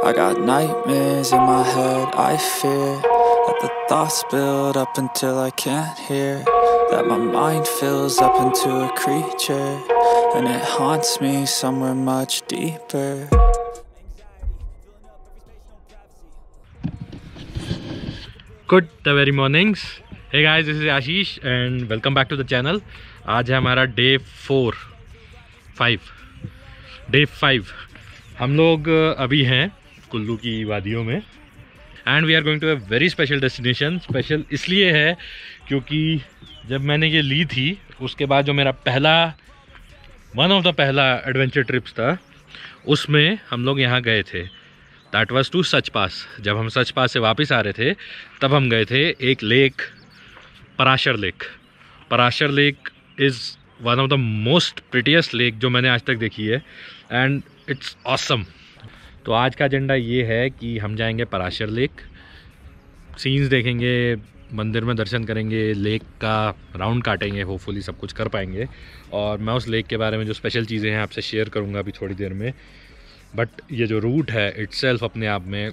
I got nightmares in my head, I fear that the thoughts build up until I can't hear, that my mind fills up into a creature, and it haunts me somewhere much deeper. Good the very mornings. Hey guys, this is Ashish and welcome back to the channel. आज है हमारा day 5। हम लोग अभी हैं कुल्लू की वादियों में and we are going to a very special destination. Special इसलिए है क्योंकि जब मैंने ये ली थी उसके बाद जो मेरा वन ऑफ द पहला एडवेंचर ट्रिप्स था उसमें हम लोग यहाँ गए थे। दैट वाज टू सच पास। जब हम सच पास से वापस आ रहे थे तब हम गए थे एक lake, Parashar lake. Parashar lake is one of the most prettiest lake जो मैंने आज तक देखी है एंड इट्स ऑसम। तो आज का एजेंडा ये है कि हम जाएंगे पराशर लेक, सीन्स देखेंगे, मंदिर में दर्शन करेंगे, लेक का राउंड काटेंगे, होपफुली सब कुछ कर पाएंगे। और मैं उस लेक के बारे में जो स्पेशल चीज़ें हैं आपसे शेयर करूँगा अभी थोड़ी देर में। बट ये जो रूट है इट्सेल्फ अपने आप में,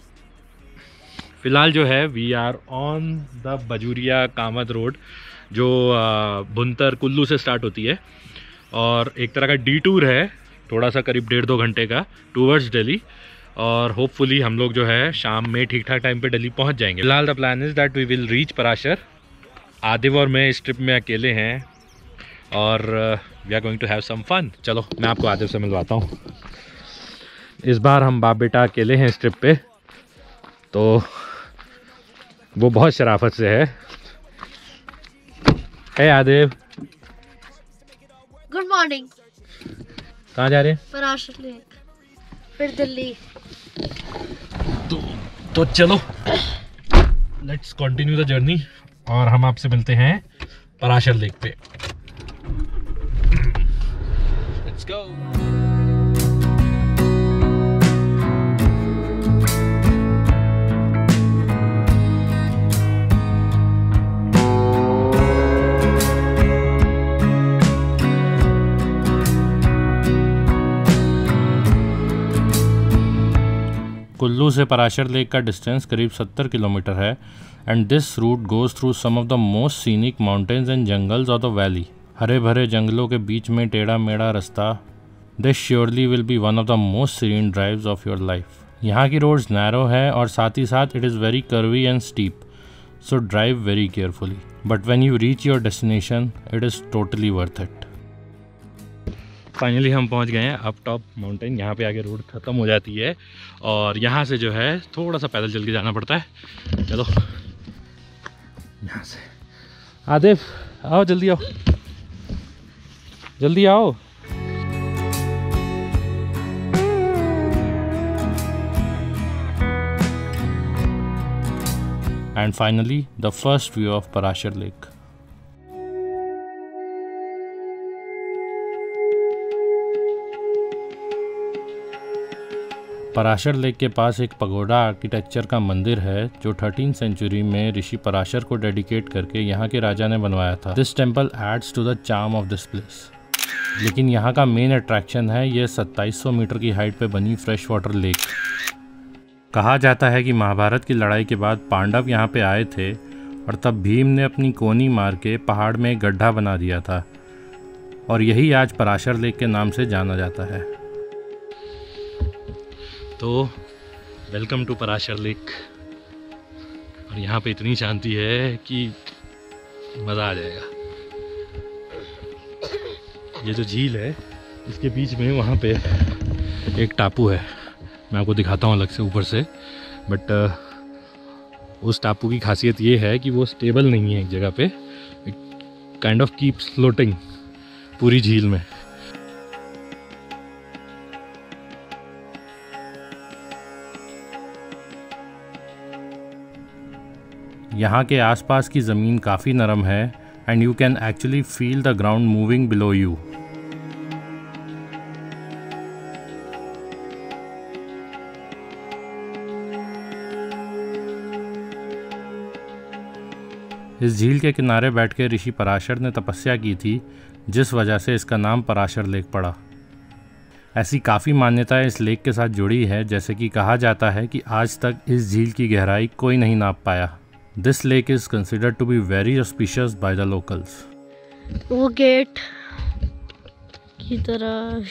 फ़िलहाल जो है we are on the Bajuria Kamad road जो भुंतर कुल्लू से स्टार्ट होती है और एक तरह का डिटूर है, थोड़ा सा करीब 1.5-2 घंटे का टूवर्ड्स दिल्ली। और होपफुली हम लोग जो है शाम में ठीक ठाक टाइम पे दिल्ली पहुंच जाएंगे। फिलहाल the plan is that we will reach Parashar. Aadiv और मैं इस ट्रिप में अकेले हैं और we are going to have some fun. चलो मैं आपको आदिव से मिलवाता हूँ। इस बार हम बाप बेटा अकेले हैं इस ट्रिप पे, तो वो बहुत शराफत से है। हे आदिव, गुड मॉर्निंग। कहाँ जा रहे हैं? पराशर लेक, फिर दिल्ली। तो चलो लेट्स कंटिन्यू द जर्नी और हम आपसे मिलते हैं पराशर लेक पे। Let's go. कुल्लू से पराशर लेक का डिस्टेंस करीब 70 किलोमीटर है and this route goes through some of the most scenic mountains and jungles of the valley. हरे भरे जंगलों के बीच में टेढ़ा मेढ़ा रास्ता। This surely will be one of the most serene drives of your life. यहाँ की रोड्स नैरो है और साथ ही साथ it is very curvy and steep, so drive very carefully. But when you reach your destination it is totally worth it. Finally हम पहुंच गए हैं अप टॉप माउंटेन। यहाँ पे आगे रोड ख़त्म हो जाती है और यहाँ से जो है थोड़ा सा पैदल चल के जाना पड़ता है। चलो यहाँ से। आदिफ आओ, जल्दी आओ, जल्दी आओ। And finally the first view of Parashar lake. Parashar lake के पास एक पगोडा आर्किटेक्चर का मंदिर है जो 13वीं सेंचुरी में ऋषि पराशर को डेडिकेट करके यहाँ के राजा ने बनवाया था। This temple adds to the charm of this place. लेकिन यहाँ का मेन अट्रैक्शन है ये 2700 मीटर की हाइट पे बनी फ्रेश वाटर लेक। कहा जाता है कि महाभारत की लड़ाई के बाद पांडव यहाँ पे आए थे और तब भीम ने अपनी कोनी मार के पहाड़ में एक गड्ढा बना दिया था और यही आज पराशर लेक के नाम से जाना जाता है। तो वेलकम टू पराशर लेक। और यहाँ पे इतनी शांति है कि मज़ा आ जाएगा। ये जो झील है इसके बीच में वहाँ पे एक टापू है, मैं आपको दिखाता हूँ अलग से ऊपर से। बट उस टापू की खासियत ये है कि वो स्टेबल नहीं है एक जगह पे, काइंड ऑफ कीप्स फ्लोटिंग पूरी झील में। यहाँ के आसपास की ज़मीन काफ़ी नरम है and you can actually feel the ground moving below you. इस झील के किनारे बैठ के ऋषि पराशर ने तपस्या की थी, जिस वजह से इसका नाम पराशर लेक पड़ा। ऐसी काफ़ी मान्यताएं इस लेक के साथ जुड़ी है, जैसे कि कहा जाता है कि आज तक इस झील की गहराई कोई नहीं नाप पाया। This lake is considered to be very auspicious by the locals. वो गेट की तरह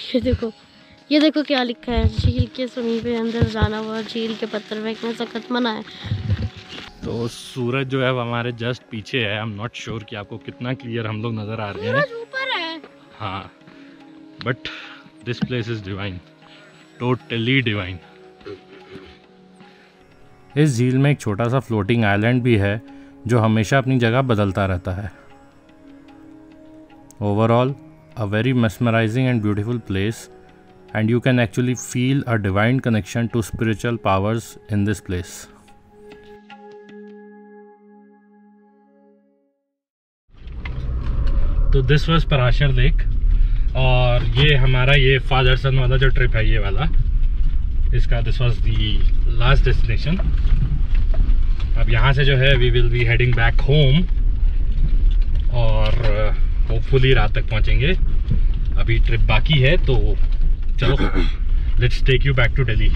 ये देखो क्या लिखा है, झील के समीप पे अंदर जाना व झील के पत्थर फेंकने सख्त मना है। तो सूरज जो है वो हमारे जस्ट पीछे है। आई एम नॉट श्योर कि आपको कितना क्लियर हम लोग नज़र आ रहे हैं। सूरज ऊपर है। हाँ, but this place is divine, totally divine. इस झील में एक छोटा सा फ्लोटिंग आइलैंड भी है जो हमेशा अपनी जगह बदलता रहता है। Overall a very mesmerizing and beautiful place, and you can actually feel a divine connection to spiritual powers in this place. तो दिस वाज पराशर लेक, और ये हमारा ये फादर सन वाला जो ट्रिप है ये वाला, इसका this was the last destination. अब यहाँ से जो है we will be heading back home, और होपफुली रात तक पहुँचेंगे। अभी ट्रिप बाकी है, तो चलो let's take you back to Delhi.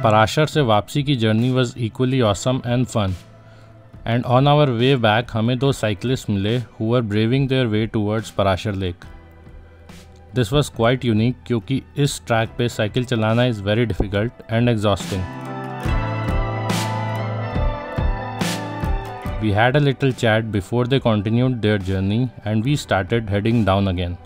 Parashar से वापसी की journey was equally awesome and fun, and on our way back हमें 2 साइकिलिस्ट मिले who were braving their way towards Parashar lake. This was quite unique क्योंकि इस ट्रैक पे साइकिल चलाना is very difficult and exhausting. We had a little chat before they continued their journey and we started heading down again.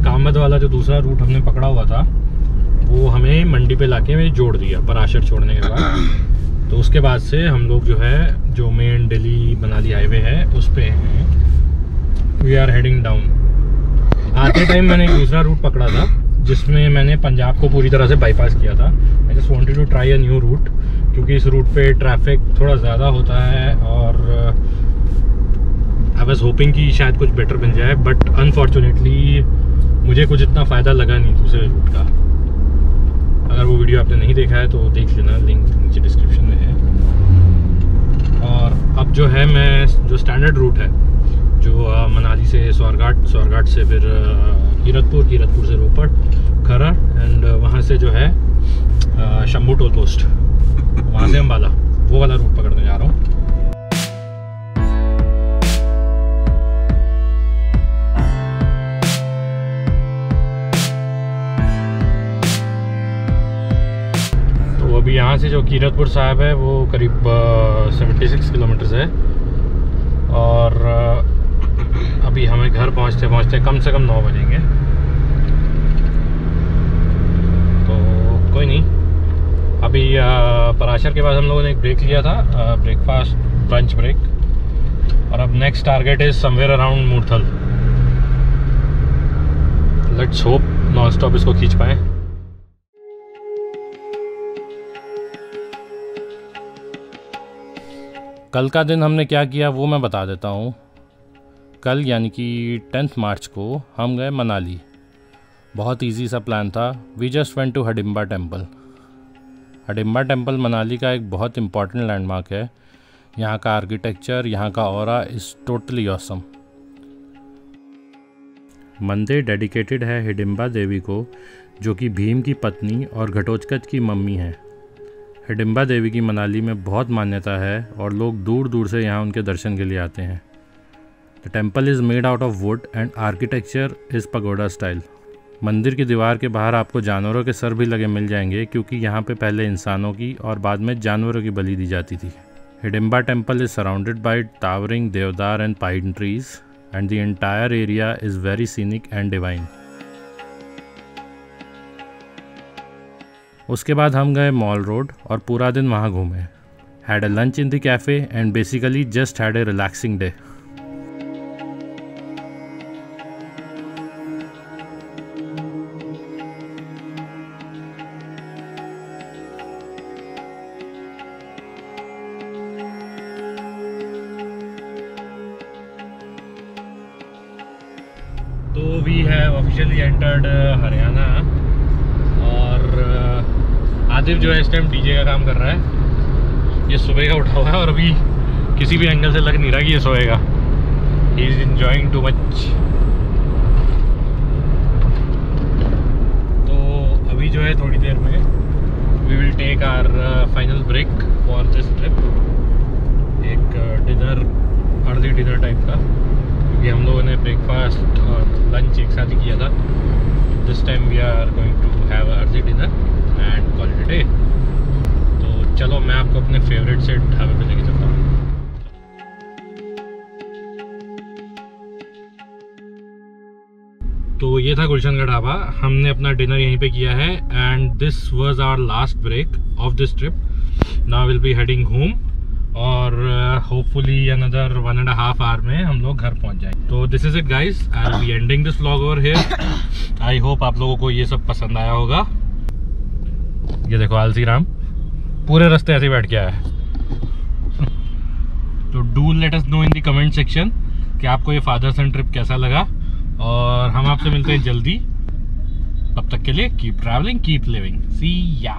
Kamad वाला जो दूसरा root हमने पकड़ा हुआ था वो हमें मंडी पे लाके जोड़ दिया पराशर छोड़ने के बाद। तो उसके बाद से हम लोग जो है जो मेन दिल्ली मनाली हाईवे है उस पे हैं। We are heading down. आते टाइम मैंने एक दूसरा रूट पकड़ा था जिसमें मैंने पंजाब को पूरी तरह से बाईपास किया था। I just wanted to try a new route, क्योंकि इस रूट पे ट्रैफिक थोड़ा ज़्यादा होता है और आई वाज होपिंग कि शायद कुछ बेटर मिल जाए, बट अनफॉर्चुनेटली मुझे कुछ इतना फ़ायदा लगा नहीं दूसरे रूट का। अगर वो वीडियो आपने नहीं देखा है तो देख लेना, लिंक नीचे डिस्क्रिप्शन में है। और अब जो है मैं जो स्टैंडर्ड रूट है जो मनाली से स्वारघाट से फिर कीरतपुर से रोपड़, खरर एंड वहाँ से जो है शंभू टोल पोस्ट, वहाँ से अम्बाला, वो वाला रूट पकड़ने जा रहा हूँ। अभी यहाँ से जो कीरतपुर साहब है वो करीब 76 किलोमीटर्स है, और अभी हमें घर पहुँचते पहुँचते कम से कम 9 बजेंगे। तो कोई नहीं, अभी पराशर के बाद हम लोगों ने एक ब्रेक लिया था, ब्रेकफास्ट ब्रंच ब्रेक, और अब next target is somewhere around Murthal. Let's hope non stop इसको खींच पाएँ। कल का दिन हमने क्या किया वो मैं बता देता हूँ। कल यानी कि 10 मार्च को हम गए मनाली। बहुत इजी सा प्लान था। We just went to Hadimba temple. Hadimba temple Manali का एक बहुत इम्पॉर्टेंट लैंडमार्क है। यहाँ का आर्किटेक्चर, यहाँ का ऑरा इज़ टोटली ऑसम। मंदिर डेडिकेटेड है हिडिम्बा देवी को, जो कि भीम की पत्नी और घटोत्कच की मम्मी है। हिडिम्बा देवी की मनाली में बहुत मान्यता है और लोग दूर दूर से यहाँ उनके दर्शन के लिए आते हैं। The temple is made out of would and architecture is pagoda style. मंदिर की दीवार के बाहर आपको जानवरों के सर भी लगे मिल जाएंगे, क्योंकि यहाँ पे पहले इंसानों की और बाद में जानवरों की बलि दी जाती थी। Hidimba temple is surrounded by towering देवदार and pine trees and the entire area is very scenic and divine. उसके बाद हम गए मॉल रोड और पूरा दिन वहाँ घूमे. Had a lunch in the cafe and basically just had a relaxing day. तो we have officially entered Haryana और आदिब जो है इस टाइम डीजे का काम कर रहा है. ये सुबह का उठा हुआ है और अभी किसी भी एंगल से लग नहीं रहा कि ये सोएगा. He is enjoying too much. तो अभी जो है थोड़ी देर में we will take our final break for this trip. एक डिनर, अर्ली डिनर टाइप का, क्योंकि हम लोगों ने ब्रेकफास्ट और लंच एक साथ ही किया था. This time we are going to have early dinner and call it a day. तो चलो मैं आपको अपने फेवरेट से ढाबे पे लेके चलता हूँ. तो ये था गुलशन का ढाबा. हमने अपना डिनर यहीं पे किया है and this was our last break of this trip. Now will be heading home और होपफुली अनदर 1.5 आवर में हम लोग घर पहुंच जाएंगे. तो this is it guys, I will be ending this vlog over here. I hope आप लोगों को ये सब पसंद आया होगा. ये देखो आलसी राम पूरे रास्ते ऐसे ही बैठ के आया है. तो do let us know in the comment section कि आपको ये फादर सन ट्रिप कैसा लगा और हम आपसे मिलते हैं जल्दी. तब तक के लिए कीप ट्रैवलिंग, कीप लिविंग. सी या.